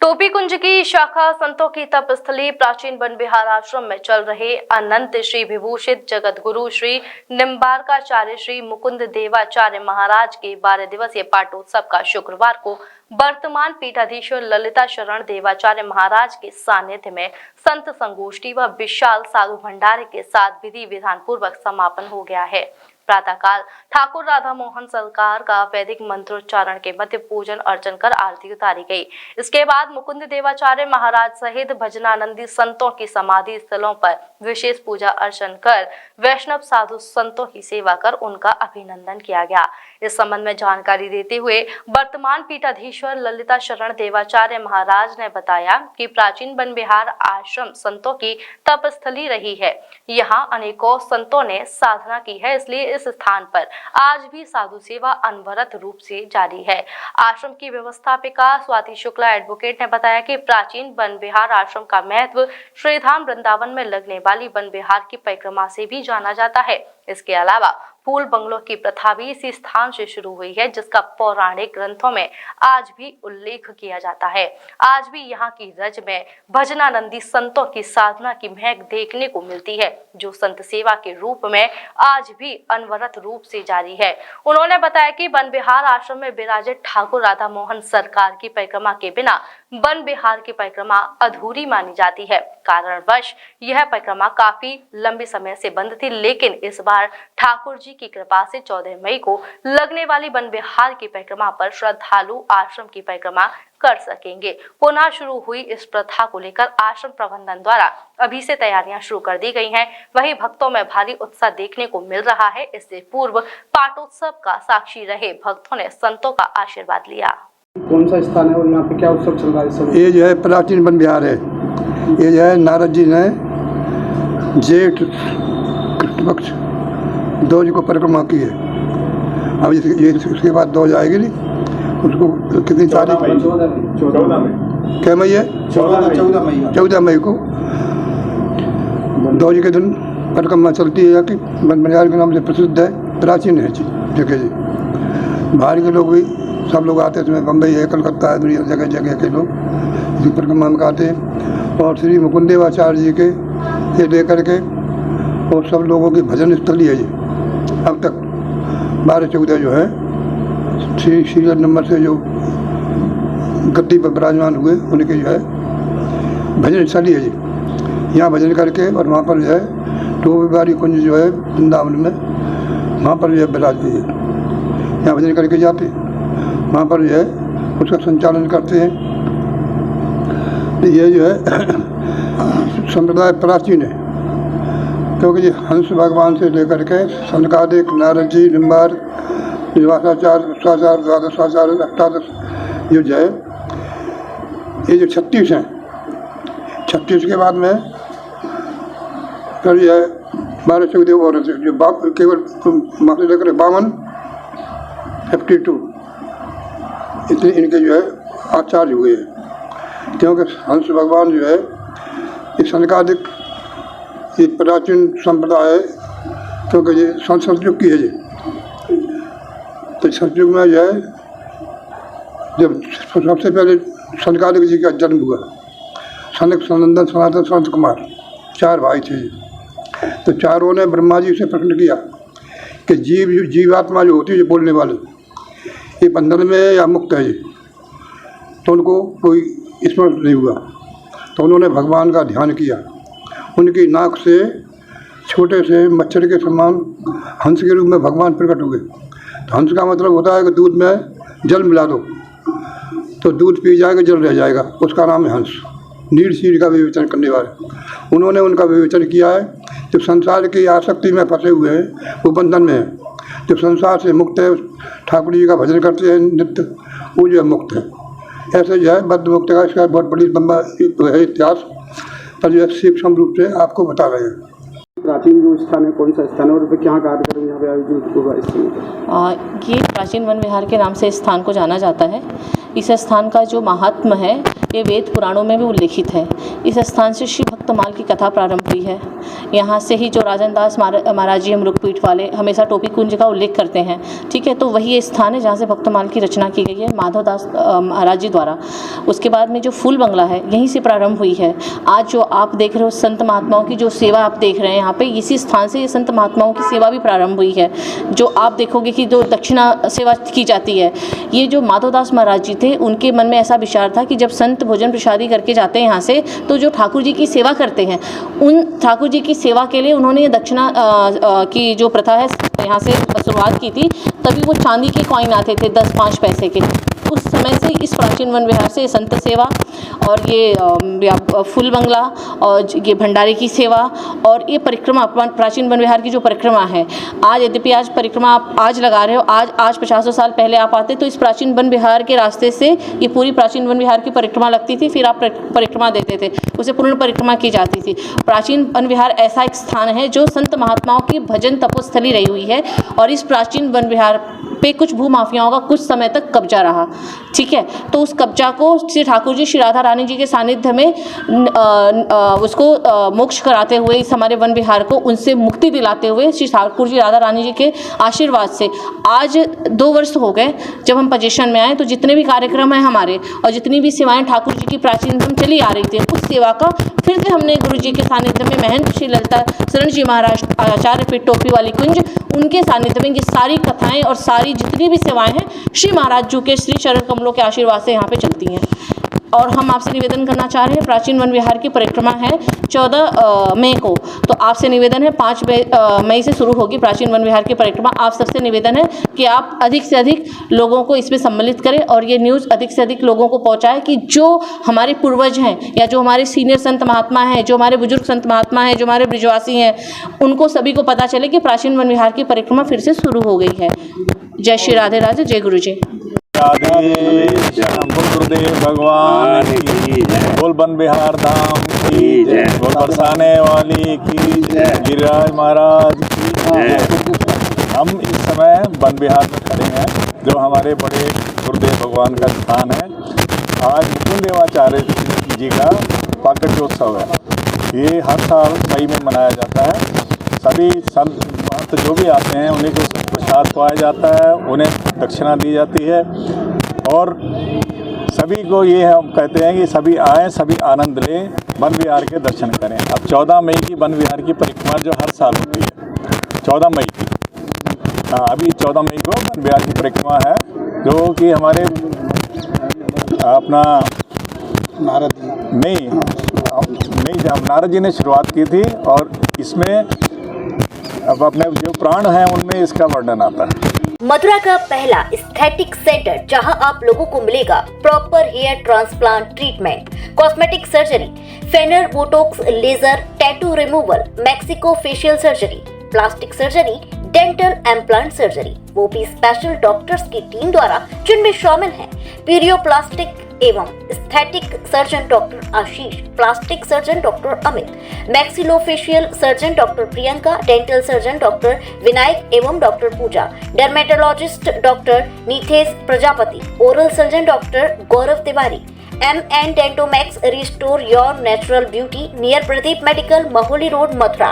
टोपी कुंज की शाखा संतों की तपस्थली प्राचीन वन विहार आश्रम में चल रहे अनंत श्री विभूषित जगत गुरु श्री निम्बार्काचार्य श्री मुकुंद देवाचार्य महाराज के 12 दिवसीय पाटोत्सव का शुक्रवार को वर्तमान पीठाधीश्वर ललिता शरण देवाचार्य महाराज के सानिध्य में संत संगोष्ठी व विशाल साधु भंडारे के साथ विधि विधान पूर्वक समापन हो गया है। प्रातःकाल ठाकुर राधा मोहन सरकार का वैदिक मंत्रोच्चारण के मध्य पूजन अर्चन कर आरती उतारी गई। इसके बाद मुकुंद देवाचार्य महाराज सहित भजनानंदी संतों की समाधि स्थलों पर विशेष पूजा अर्चन कर वैष्णव साधु संतों की सेवा कर उनका अभिनंदन किया गया। इस संबंध में जानकारी देते हुए वर्तमान पीठाधीश्वर ललिता शरण देवाचार्य महाराज ने बताया कि प्राचीन वन विहार आश्रम संतों की तपस्थली रही है। यहाँ अनेकों संतों ने साधना की है, इसलिए इस स्थान पर आज भी साधु सेवा अनवरत रूप से जारी है। आश्रम की व्यवस्थापिका स्वाति शुक्ला एडवोकेट ने बताया कि प्राचीन वन विहार आश्रम का महत्व श्रीधाम वृंदावन में लगने वाली वन विहार की परिक्रमा से भी जाना जाता है। इसके अलावा फूल बंगलों की प्रथा भी इसी स्थान से शुरू हुई है, जिसका पौराणिक ग्रंथों में आज भी उल्लेख किया जाता है। आज भी यहाँ की रज में भजनानंदी संतों की साधना की महक देखने को मिलती है, जो संत सेवा के रूप में आज भी अनवरत रूप से जारी है। उन्होंने बताया कि वन विहार आश्रम में विराजित ठाकुर राधा मोहन सरकार की परिक्रमा के बिना वन विहार की परिक्रमा अधूरी मानी जाती है। कारणवश यह परिक्रमा काफी लंबे समय से बंद थी, लेकिन इस बार ठाकुर जी की कृपा से 14 मई को लगने वाली वन विहार की परिक्रमा पर श्रद्धालु आश्रम की परिक्रमा कर सकेंगे। पुनः शुरू हुई इस प्रथा को लेकर आश्रम प्रबंधन द्वारा अभी से तैयारियां शुरू कर दी गई हैं। वहीं भक्तों में भारी उत्साह देखने को मिल रहा है। इससे पूर्व पाटोत्सव का साक्षी रहे भक्तों ने संतों का आशीर्वाद लिया। कौन सा स्थान है और यहाँ पे क्या उत्सव चल रहा है इस समय? ये जो है प्राचीन वन विहार है। ये जो है नारद जी ने जेठ पक्ष दौज को परिक्रमा की है। अब ये उसके बाद दौज आएगी नहीं, उसको कितनी तारीख? 14 मई। क्या मई है? 14 मई को दौज के दिन परिक्रमा चलती है। कि वन विहार के नाम से प्रसिद्ध है, प्राचीन है जगह जी। बाहर के लोग भी सब लोग आते हैं, बम्बई है, कलकत्ता है, दुनिया जगह जगह के लोग इसी परिक्रमा में आते हैं। और श्री मुकुंद देवाचार्य जी के ये लेकर के और सब लोगों की भजन स्थली है जी। अब तक 12-14 जो है सीरियल नंबर से जो गद्दी पर विराजमान हुए उनके जो है भजन स्थली है जी। यहाँ भजन करके और वहाँ पर जो है टोपी कुंज जो है वृंदावन में, वहाँ पर जो है विराजती है। यहाँ भजन करके जाते हैं, वहाँ पर जो है उसका संचालन करते हैं। तो ये जो है संप्रदाय प्राचीन है, क्योंकि ये हंस भगवान से लेकर के सनकादिक नारद जी निम्बार निवासाचार्य विश्वाचार्य द्वादशाचार्य अष्टादश ये जो है ये जो 36 हैं, 36 के बाद में फिर जो है 12-14 और जो केवल मात्र लेकर 52 इतने इनके जो है आचार्य हुए हैं। क्योंकि हंस भगवान जो है ये सनकादिक ये प्राचीन संप्रदाय है, क्योंकि ये संस्कृत युग की है जी। तो सतयुग में जो है जब सबसे पहले सनकादिक जी का जन्म हुआ, सनक सनंदन सनातन संत कुमार 4 भाई थे जी। तो चारों ने ब्रह्मा जी से प्रश्न किया कि जीवात्मा जो होती है, जो बोलने वाले, ये बंधन में या मुक्त है जी। तो उनको कोई स्मरण नहीं हुआ। तो उन्होंने भगवान का ध्यान किया। उनकी नाक से छोटे से मच्छर के समान हंस के रूप में भगवान प्रकट हुए। तो हंस का मतलब होता है कि दूध में जल मिला दो तो दूध पी जाएगा, जल रह जाएगा, उसका नाम है हंस। नीर शीर का विवेचन करने वाले। उन्होंने उनका विवेचन किया है। जो संसार की आसक्ति में फंसे हुए हैं वो बंधन में है, जो संसार से मुक्त है ठाकुर जी का भजन करते हैं नित्य, वो जो है मुक्त है। ऐसे जो है बद्ध मुक्त का इसका बहुत बड़ी लंबा है इतिहास, पर जो है सूक्ष्म रूप से आपको बता रहे हैं। प्राचीन जो स्थान है कौन सा स्थान है और क्या कार्यक्रम यहाँ पे आयोजित होगा इस समय? ये प्राचीन वन विहार के नाम से इस स्थान को जाना जाता है। इस स्थान का जो महात्म्य है, ये वेद पुराणों में भी उल्लेखित है। इस स्थान से श्री भक्तमाल की कथा प्रारंभ हुई है। यहाँ से ही जो राजन दास महाराज जी अमृतपीठ वाले हमेशा टोपी कुंज का उल्लेख करते हैं, ठीक है, तो वही ये स्थान है जहाँ से भक्तमाल की रचना की गई है माधव दास महाराज जी द्वारा। उसके बाद में जो फूल बंगला है यहीं से प्रारंभ हुई है। आज जो आप देख रहे हो संत महात्माओं की जो सेवा आप देख रहे हैं यहाँ पे, इसी स्थान से ये संत महात्माओं की सेवा भी प्रारंभ हुई है। जो आप देखोगे कि जो दक्षिणा सेवा की जाती है, ये जो माधवदास महाराज जी थे उनके मन में ऐसा विचार था कि जब संत भोजन प्रसादी करके जाते हैं यहाँ से, तो जो ठाकुर जी की सेवा करते हैं उन ठाकुर जी की सेवा के लिए उन्होंने ये दक्षिणा की जो प्रथा है यहाँ से शुरुआत की थी। तभी वो चांदी के कॉइन आते थे 10-5 पैसे के। उस समय से इस प्राचीन वन विहार से संत सेवा और ये फूल बंगला और ये भंडारे की सेवा और ये परिक्रमा, प्राचीन वन विहार की जो परिक्रमा है, आज यद्यपि आज परिक्रमा आप आज लगा रहे हो, आज 50 साल पहले आप आते तो इस प्राचीन वन विहार के रास्ते से ये पूरी प्राचीन वन विहार की परिक्रमा लगती थी, फिर आप परिक्रमा देते थे, उसे पूर्ण परिक्रमा की जाती थी। प्राचीन वन विहार ऐसा एक स्थान है जो संत महात्माओं की भजन तपोस्थली रही हुई है और इस प्राचीन वन विहार पे कुछ भूमाफियाओं का कुछ समय तक कब्जा रहा, ठीक है। तो उस कब्जा को श्री ठाकुर जी श्री राधा रानी जी के सानिध्य में उसको मोक्ष कराते हुए, इस हमारे वन विहार को उनसे मुक्ति दिलाते हुए श्री ठाकुर जी राधा रानी जी के आशीर्वाद से आज 2 वर्ष हो गए जब हम पोजीशन में आए, तो जितने भी कार्यक्रम हैं हमारे और जितनी भी सेवाएं ठाकुर जी की प्राचीन चली आ रही थी, उस सेवा का फिर से हमने गुरु जी के सानिध्य में महंत श्री ललिता शरण जी महाराज आचार्य पीठ टोपी वाली कुंज, उनके सानिध्य में ये सारी कथाएं और सारी जितनी भी सेवाएं हैं श्री महाराज जी के श्री चरण कमलों के आशीर्वाद से यहाँ पे चलती हैं। और हम आपसे निवेदन करना चाह रहे हैं, प्राचीन वन विहार की परिक्रमा है 14 मई को, तो आपसे निवेदन है 5 मई से शुरू होगी प्राचीन वन विहार की परिक्रमा। आप सबसे निवेदन है कि आप अधिक से अधिक लोगों को इसमें सम्मिलित करें और ये न्यूज़ अधिक से अधिक लोगों को पहुंचाएं कि जो हमारे पूर्वज हैं या जो हमारे सीनियर संत महात्मा हैं, जो हमारे बुजुर्ग संत महात्मा हैं, जो हमारे ब्रिजवासी हैं, उनको सभी को पता चले कि प्राचीन वन विहार की परिक्रमा फिर से शुरू हो गई है। जय श्री राधे राधे, जय गुरु जी। गुरुदेव भगवान की, बोल वन विहार धाम की, बोल बरसाने वाली की, गिरिराज महाराज की। हम इस समय वन विहार में खड़े हैं जो हमारे बड़े गुरुदेव भगवान का स्थान है। आज मुकुंद देवाचार्य जी का पाकटोत्सव है। ये हर साल मई में मनाया जाता है। सभी संत महंत जो भी आते हैं उन्हीं को प्रसाद पाया जाता है, उन्हें दक्षिणा दी जाती है और सभी को ये हम कहते हैं कि सभी आएँ, सभी आनंद लें, वन विहार के दर्शन करें। अब 14 मई की वन विहार की परिक्रमा जो हर साल होती है 14 मई की, अभी 14 मई को वन विहार की परिक्रमा है जो कि हमारे अपना नारद जी ने शुरुआत की थी और इसमें अब अपने जो प्राण हैं उनमें इसका वर्णन आता है। मथुरा का पहला एस्थेटिक सेंटर जहां आप लोगों को मिलेगा proper hair transplant treatment, cosmetic surgery, फेनर, botox, laser, tattoo removal, maxillofacial surgery, plastic surgery, dental implant surgery, वो भी स्पेशल डॉक्टर्स की टीम द्वारा, जिनमें शामिल हैं पीरियोप्लास्टिक एवं aesthetic surgeon doctor Ashish, plastic surgeon doctor Amit, maxillofacial surgeon doctor Priyanka, dental surgeon doctor Vinayak एवं doctor Pooja, dermatologist doctor Neethesh Prajapati, oral surgeon doctor Gaurav Tiwari, M&Dentomax, restore your natural beauty, near Pradeep Medical, Maholi Road, Mathura.